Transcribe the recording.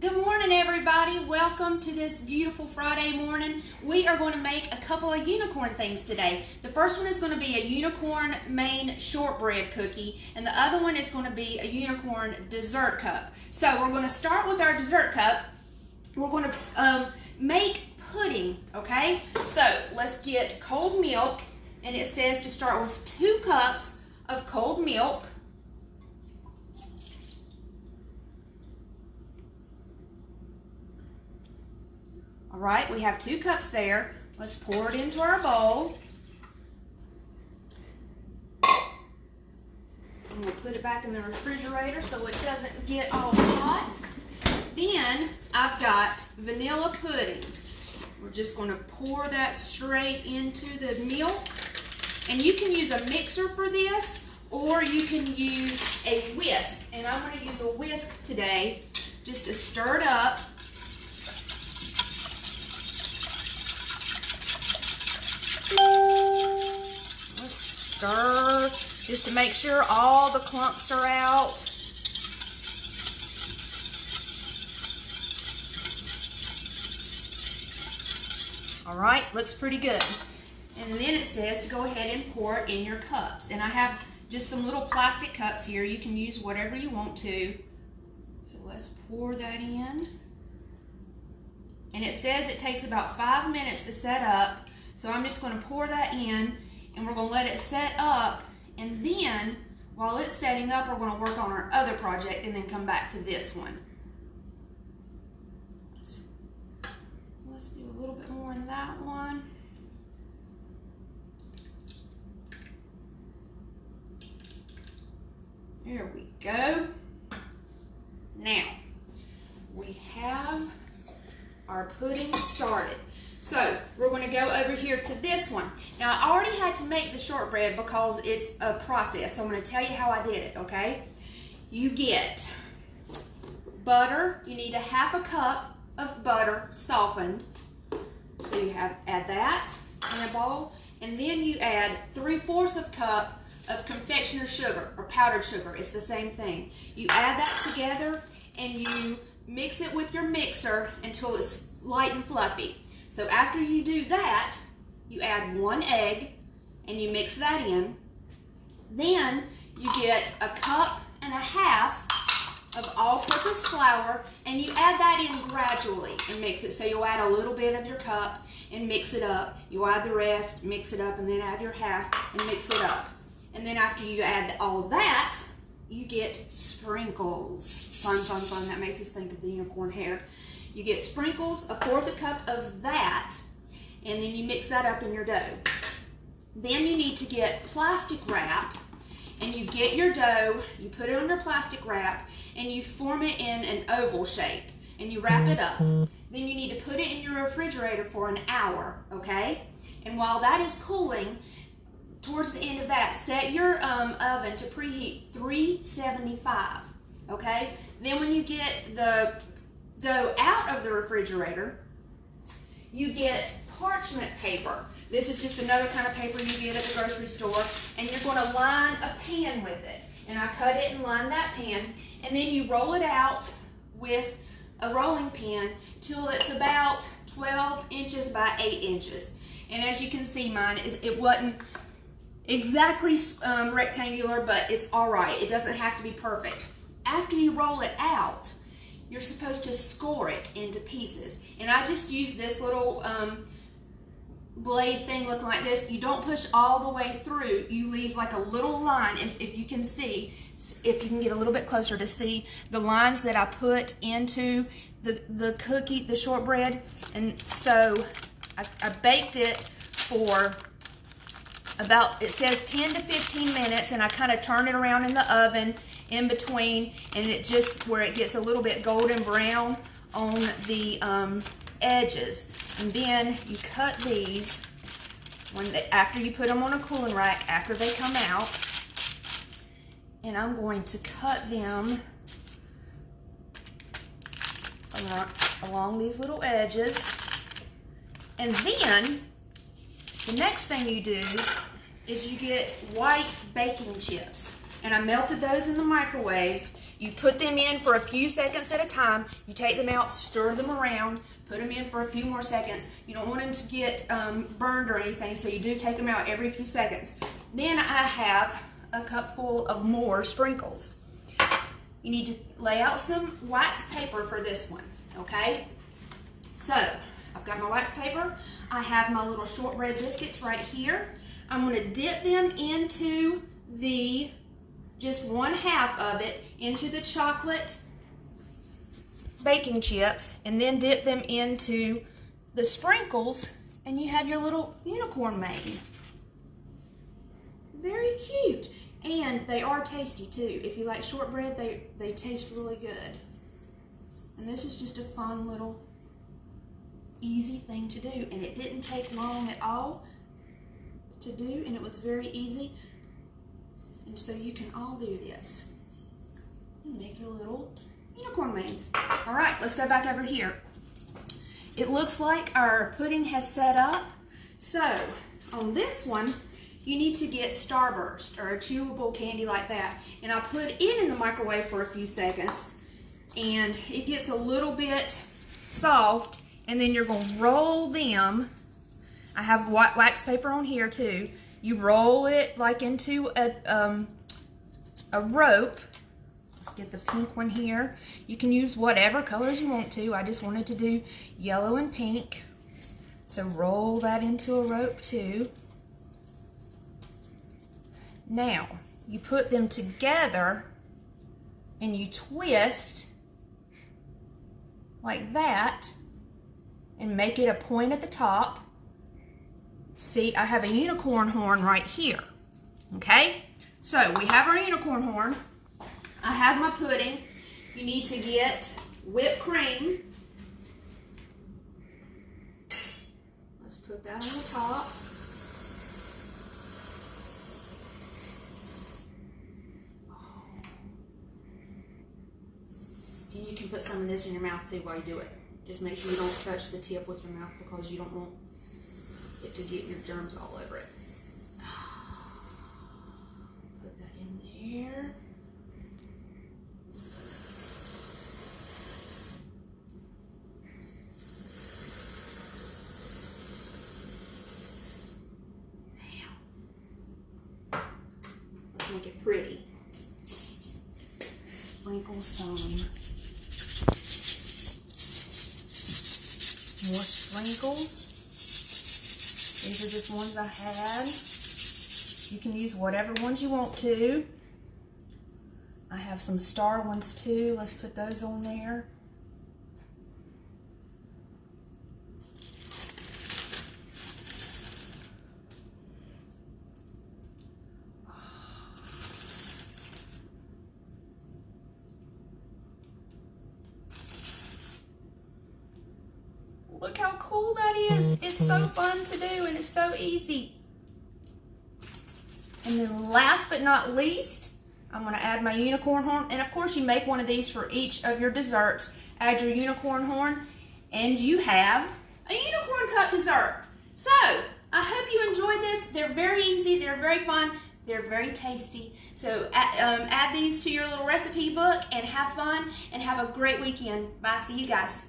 Good morning, everybody. Welcome to this beautiful Friday morning. We are going to make a couple of unicorn things today. The first one is going to be a unicorn main shortbread cookie, and the other one is going to be a unicorn dessert cup. So we're going to start with our dessert cup. We're going to make pudding, okay? So let's get cold milk, and it says to start with 2 cups of cold milk. All right, we have 2 cups there. Let's pour it into our bowl. And we'll put it back in the refrigerator so it doesn't get all hot. Then I've got vanilla pudding. We're just going to pour that straight into the milk. And you can use a mixer for this, or you can use a whisk. And I'm going to use a whisk today just to stir it up. Let's stir just to make sure all the clumps are out. All right, looks pretty good. And then it says to go ahead and pour it in your cups. And I have just some little plastic cups here. You can use whatever you want to. So let's pour that in. And it says it takes about 5 minutes to set up. So I'm just going to pour that in, and we're going to let it set up, and then while it's setting up, we're going to work on our other project and then come back to this one. Let's do a little bit more in that one. There we go. Now, we have our pudding started. So we're going to go over here to this one. Now I already had to make the shortbread because it's a process. So I'm going to tell you how I did it, okay? You get butter. You need a 1/2 cup of butter softened. So you add that in a bowl. And then you add 3/4 cup of confectioner's sugar or powdered sugar. It's the same thing. You add that together and you mix it with your mixer until it's light and fluffy. So after you do that, you add 1 egg and you mix that in. Then you get 1.5 cups of all-purpose flour and you add that in gradually and mix it. So you'll add a little bit of your cup and mix it up. You add the rest, mix it up, and then add your 1/2 and mix it up. And then after you add all of that, you get sprinkles. Fun, fun, fun. That makes us think of the unicorn hair. You get sprinkles, 1/4 cup of that, and then you mix that up in your dough. Then you need to get plastic wrap, and you get your dough, you put it under plastic wrap, and you form it in an oval shape, and you wrap it up. Then you need to put it in your refrigerator for an hour, okay? And while that is cooling, towards the end of that, set your oven to preheat 375, okay? Then when you get the dough out of the refrigerator, you get parchment paper. This is just another kind of paper you get at the grocery store, and you're going to line a pan with it. And I cut it and line that pan, and then you roll it out with a rolling pin till it's about 12 inches by 8 inches. And as you can see, mine it wasn't exactly rectangular, but it's all right. It doesn't have to be perfect. After you roll it out, you're supposed to score it into pieces. And I just use this little blade thing looking like this. You don't push all the way through. You leave like a little line, if you can see, if you can get a little bit closer to see the lines that I put into the cookie, the shortbread. And so I baked it for about, it says 10 to 15 minutes, and I kind of turn it around in the oven in between, and it just where it gets a little bit golden brown on the edges. And then you cut these after you put them on a cooling rack, after they come out. And I'm going to cut them along these little edges. And then the next thing you do is you get white baking chips. And I melted those in the microwave You put them in for a few seconds at a time. You take them out, stir them around, put them in for a few more seconds. You don't want them to get burned or anything, so you do take them out every few seconds. Then I have a cup full of more sprinkles. You need to lay out some wax paper for this one, okay? So, I've got my wax paper. I have my little shortbread biscuits right here. I'm going to dip them into just 1/2 of it into the chocolate baking chips, and then dip them into the sprinkles, and you have your little unicorn made. Very cute. And they are tasty too. If you like shortbread, they taste really good. And this is just a fun little easy thing to do, and it didn't take long at all to do, and it was very easy. And so you can all do this and make your little unicorn mains. All right, let's go back over here. It looks like our pudding has set up. So on this one, you need to get Starburst or a chewable candy like that. And I put it in the microwave for a few seconds, and it gets a little bit soft, and then you're going to roll them. I have wax paper on here too. You roll it like into a rope. Let's get the pink one here. You can use whatever colors you want to. I just wanted to do yellow and pink. So roll that into a rope too. Now, you put them together and you twist like that and make it a point at the top. See, I have a unicorn horn right here. Okay? So, we have our unicorn horn. I have my pudding. You need to get whipped cream. Let's put that on the top. And you can put some of this in your mouth too while you do it. Just make sure you don't touch the tip with your mouth because you don't want it to get your germs all over it. Put that in there. Now, let's make it pretty. Sprinkle some more sprinkles. These are just ones I had. You can use whatever ones you want to. I have some star ones too. Let's put those on there. Look how cool that is. It's so fun to do and it's so easy. And then last but not least, I'm going to add my unicorn horn. And of course you make one of these for each of your desserts. Add your unicorn horn and you have a unicorn cup dessert. So, I hope you enjoyed this. They're very easy. They're very fun. They're very tasty. So add these to your little recipe book and have fun and have a great weekend. Bye. See you guys.